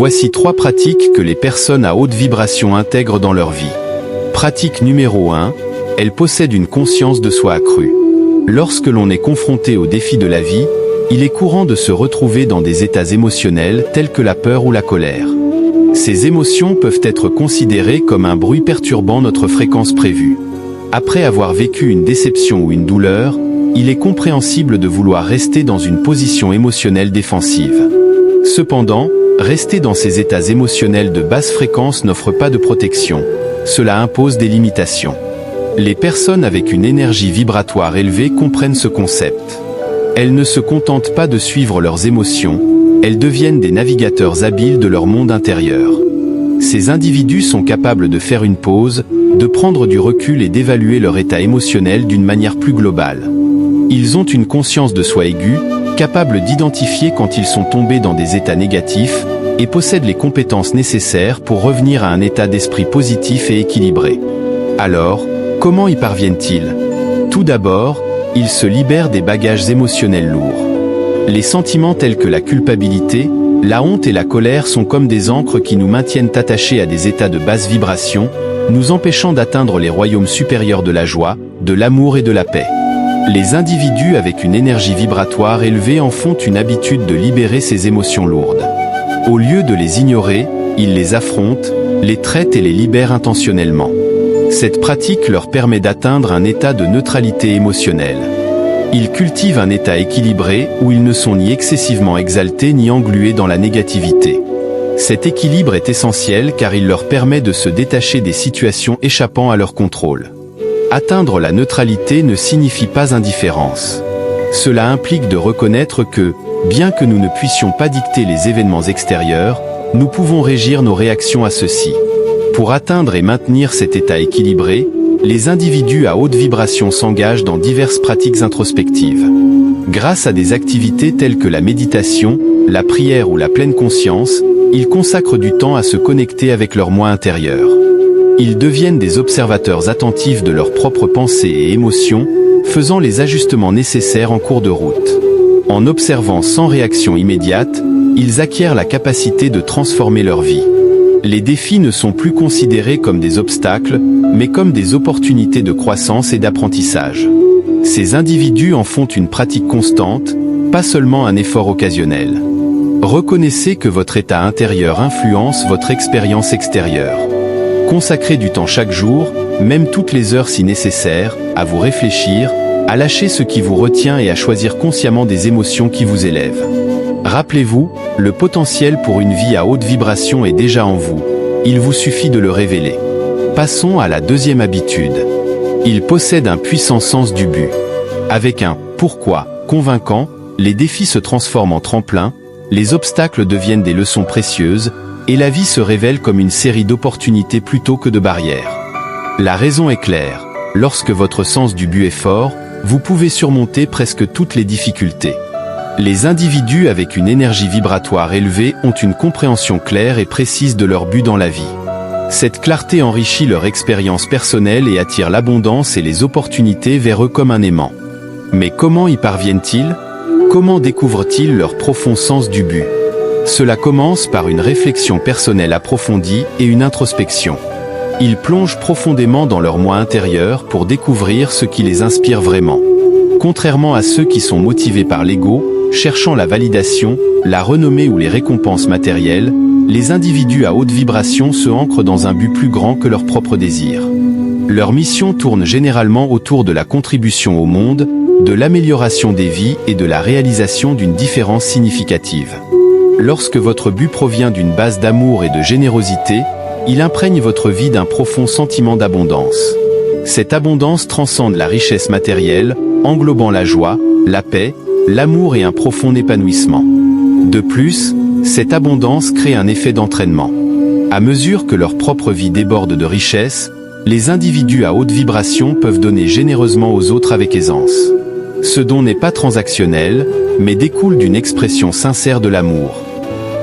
Voici 3 pratiques que les personnes à haute vibration intègrent dans leur vie. Pratique numéro 1, elles possèdent une conscience de soi accrue. Lorsque l'on est confronté aux défis de la vie, il est courant de se retrouver dans des états émotionnels tels que la peur ou la colère. Ces émotions peuvent être considérées comme un bruit perturbant notre fréquence prévue. Après avoir vécu une déception ou une douleur, il est compréhensible de vouloir rester dans une position émotionnelle défensive. Cependant, rester dans ces états émotionnels de basse fréquence n'offre pas de protection. Cela impose des limitations. Les personnes avec une énergie vibratoire élevée comprennent ce concept. Elles ne se contentent pas de suivre leurs émotions, elles deviennent des navigateurs habiles de leur monde intérieur. Ces individus sont capables de faire une pause, de prendre du recul et d'évaluer leur état émotionnel d'une manière plus globale. Ils ont une conscience de soi aiguë, capables d'identifier quand ils sont tombés dans des états négatifs, et possèdent les compétences nécessaires pour revenir à un état d'esprit positif et équilibré. Alors, comment y parviennent-ils? Tout d'abord, ils se libèrent des bagages émotionnels lourds. Les sentiments tels que la culpabilité, la honte et la colère sont comme des ancres qui nous maintiennent attachés à des états de basse vibration, nous empêchant d'atteindre les royaumes supérieurs de la joie, de l'amour et de la paix. Les individus avec une énergie vibratoire élevée en font une habitude de libérer ces émotions lourdes. Au lieu de les ignorer, ils les affrontent, les traitent et les libèrent intentionnellement. Cette pratique leur permet d'atteindre un état de neutralité émotionnelle. Ils cultivent un état équilibré où ils ne sont ni excessivement exaltés ni englués dans la négativité. Cet équilibre est essentiel car il leur permet de se détacher des situations échappant à leur contrôle. Atteindre la neutralité ne signifie pas indifférence. Cela implique de reconnaître que, bien que nous ne puissions pas dicter les événements extérieurs, nous pouvons régir nos réactions à ceux-ci. Pour atteindre et maintenir cet état équilibré, les individus à haute vibration s'engagent dans diverses pratiques introspectives. Grâce à des activités telles que la méditation, la prière ou la pleine conscience, ils consacrent du temps à se connecter avec leur moi intérieur. Ils deviennent des observateurs attentifs de leurs propres pensées et émotions, faisant les ajustements nécessaires en cours de route. En observant sans réaction immédiate, ils acquièrent la capacité de transformer leur vie. Les défis ne sont plus considérés comme des obstacles, mais comme des opportunités de croissance et d'apprentissage. Ces individus en font une pratique constante, pas seulement un effort occasionnel. Reconnaissez que votre état intérieur influence votre expérience extérieure. Consacrez du temps chaque jour, même toutes les heures si nécessaire, à vous réfléchir, à lâcher ce qui vous retient et à choisir consciemment des émotions qui vous élèvent. Rappelez-vous, le potentiel pour une vie à haute vibration est déjà en vous. Il vous suffit de le révéler. Passons à la deuxième habitude. Ils possèdent un puissant sens du but. Avec un « pourquoi » convaincant, les défis se transforment en tremplin, les obstacles deviennent des leçons précieuses, et la vie se révèle comme une série d'opportunités plutôt que de barrières. La raison est claire. Lorsque votre sens du but est fort, vous pouvez surmonter presque toutes les difficultés. Les individus avec une énergie vibratoire élevée ont une compréhension claire et précise de leur but dans la vie. Cette clarté enrichit leur expérience personnelle et attire l'abondance et les opportunités vers eux comme un aimant. Mais comment y parviennent-ils? Comment découvrent-ils leur profond sens du but? Cela commence par une réflexion personnelle approfondie et une introspection. Ils plongent profondément dans leur moi intérieur pour découvrir ce qui les inspire vraiment. Contrairement à ceux qui sont motivés par l'ego, cherchant la validation, la renommée ou les récompenses matérielles, les individus à haute vibration se ancrent dans un but plus grand que leurs propres désirs. Leur mission tourne généralement autour de la contribution au monde, de l'amélioration des vies et de la réalisation d'une différence significative. Lorsque votre but provient d'une base d'amour et de générosité, il imprègne votre vie d'un profond sentiment d'abondance. Cette abondance transcende la richesse matérielle, englobant la joie, la paix, l'amour et un profond épanouissement. De plus, cette abondance crée un effet d'entraînement. À mesure que leur propre vie déborde de richesse, les individus à haute vibration peuvent donner généreusement aux autres avec aisance. Ce don n'est pas transactionnel, mais découle d'une expression sincère de l'amour.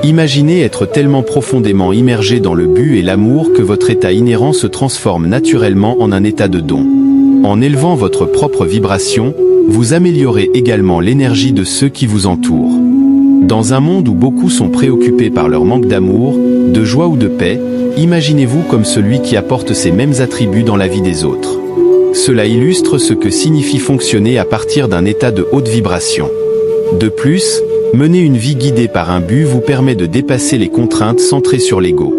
Imaginez être tellement profondément immergé dans le but et l'amour que votre état inhérent se transforme naturellement en un état de don. En élevant votre propre vibration, vous améliorez également l'énergie de ceux qui vous entourent. Dans un monde où beaucoup sont préoccupés par leur manque d'amour, de joie ou de paix, imaginez-vous comme celui qui apporte ces mêmes attributs dans la vie des autres. Cela illustre ce que signifie fonctionner à partir d'un état de haute vibration. De plus, mener une vie guidée par un but vous permet de dépasser les contraintes centrées sur l'ego.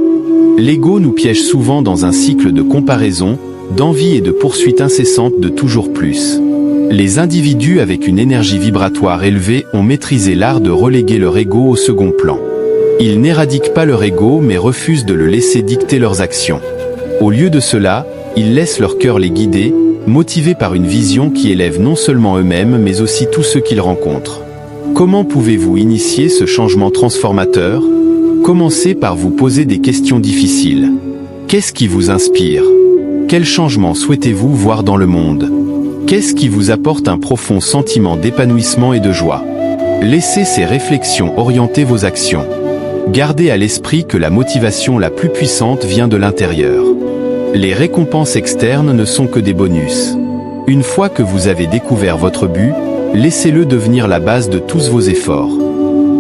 L'ego nous piège souvent dans un cycle de comparaison, d'envie et de poursuite incessante de toujours plus. Les individus avec une énergie vibratoire élevée ont maîtrisé l'art de reléguer leur ego au second plan. Ils n'éradiquent pas leur ego mais refusent de le laisser dicter leurs actions. Au lieu de cela, ils laissent leur cœur les guider, motivés par une vision qui élève non seulement eux-mêmes mais aussi tous ceux qu'ils rencontrent. Comment pouvez-vous initier ce changement transformateur ? Commencez par vous poser des questions difficiles. Qu'est-ce qui vous inspire ? Quel changement souhaitez-vous voir dans le monde ? Qu'est-ce qui vous apporte un profond sentiment d'épanouissement et de joie ? Laissez ces réflexions orienter vos actions. Gardez à l'esprit que la motivation la plus puissante vient de l'intérieur. Les récompenses externes ne sont que des bonus. Une fois que vous avez découvert votre but, laissez-le devenir la base de tous vos efforts.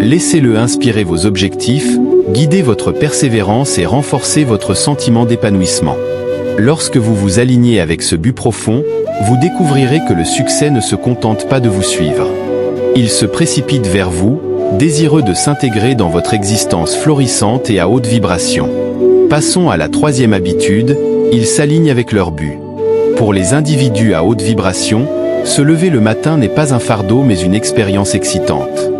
Laissez-le inspirer vos objectifs, guider votre persévérance et renforcer votre sentiment d'épanouissement. Lorsque vous vous alignez avec ce but profond, vous découvrirez que le succès ne se contente pas de vous suivre. Il se précipite vers vous, désireux de s'intégrer dans votre existence florissante et à haute vibration. Passons à la troisième habitude, ils s'alignent avec leur but. Pour les individus à haute vibration, se lever le matin n'est pas un fardeau mais une expérience excitante.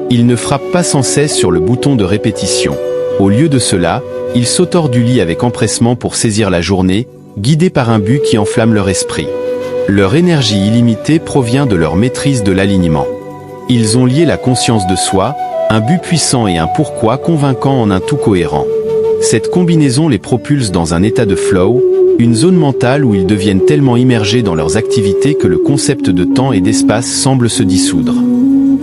Ils ne frappent pas sans cesse sur le bouton de répétition. Au lieu de cela, ils sautent hors du lit avec empressement pour saisir la journée, guidés par un but qui enflamme leur esprit. Leur énergie illimitée provient de leur maîtrise de l'alignement. Ils ont lié la conscience de soi, un but puissant et un pourquoi convaincant en un tout cohérent. Cette combinaison les propulse dans un état de flow, une zone mentale où ils deviennent tellement immergés dans leurs activités que le concept de temps et d'espace semble se dissoudre.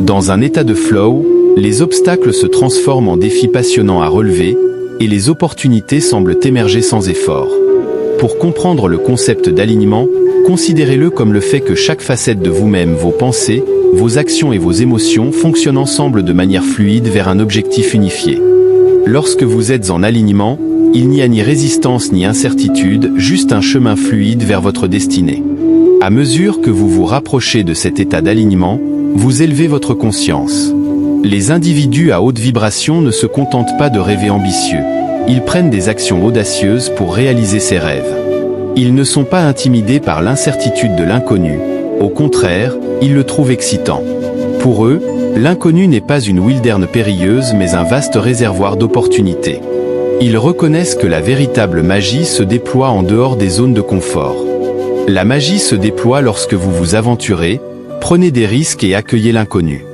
Dans un état de flow, les obstacles se transforment en défis passionnants à relever, et les opportunités semblent émerger sans effort. Pour comprendre le concept d'alignement, considérez-le comme le fait que chaque facette de vous-même, vos pensées, vos actions et vos émotions fonctionnent ensemble de manière fluide vers un objectif unifié. Lorsque vous êtes en alignement, il n'y a ni résistance ni incertitude, juste un chemin fluide vers votre destinée. À mesure que vous vous rapprochez de cet état d'alignement, vous élevez votre conscience. Les individus à haute vibration ne se contentent pas de rêver ambitieux. Ils prennent des actions audacieuses pour réaliser ces rêves. Ils ne sont pas intimidés par l'incertitude de l'inconnu. Au contraire, ils le trouvent excitant. Pour eux, l'inconnu n'est pas une wilderne périlleuse mais un vaste réservoir d'opportunités. Ils reconnaissent que la véritable magie se déploie en dehors des zones de confort. La magie se déploie lorsque vous vous aventurez, prenez des risques et accueillez l'inconnu.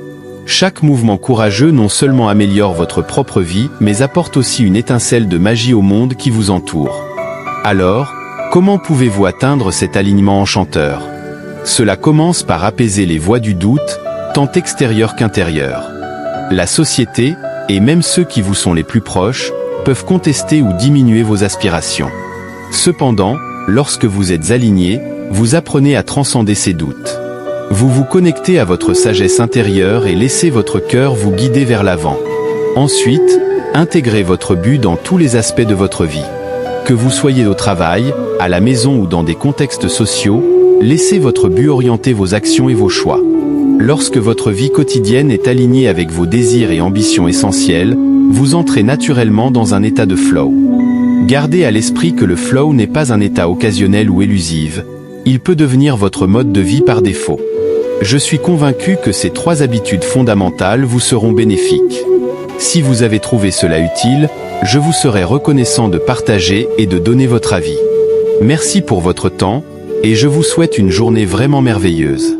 Chaque mouvement courageux non seulement améliore votre propre vie, mais apporte aussi une étincelle de magie au monde qui vous entoure. Alors, comment pouvez-vous atteindre cet alignement enchanteur ? Cela commence par apaiser les voix du doute, tant extérieur qu'intérieur. La société, et même ceux qui vous sont les plus proches, peuvent contester ou diminuer vos aspirations. Cependant, lorsque vous êtes aligné, vous apprenez à transcender ces doutes. Vous vous connectez à votre sagesse intérieure et laissez votre cœur vous guider vers l'avant. Ensuite, intégrez votre but dans tous les aspects de votre vie. Que vous soyez au travail, à la maison ou dans des contextes sociaux, laissez votre but orienter vos actions et vos choix. Lorsque votre vie quotidienne est alignée avec vos désirs et ambitions essentielles, vous entrez naturellement dans un état de flow. Gardez à l'esprit que le flow n'est pas un état occasionnel ou élusif, il peut devenir votre mode de vie par défaut. Je suis convaincu que ces 3 habitudes fondamentales vous seront bénéfiques. Si vous avez trouvé cela utile, je vous serai reconnaissant de partager et de donner votre avis. Merci pour votre temps, et je vous souhaite une journée vraiment merveilleuse.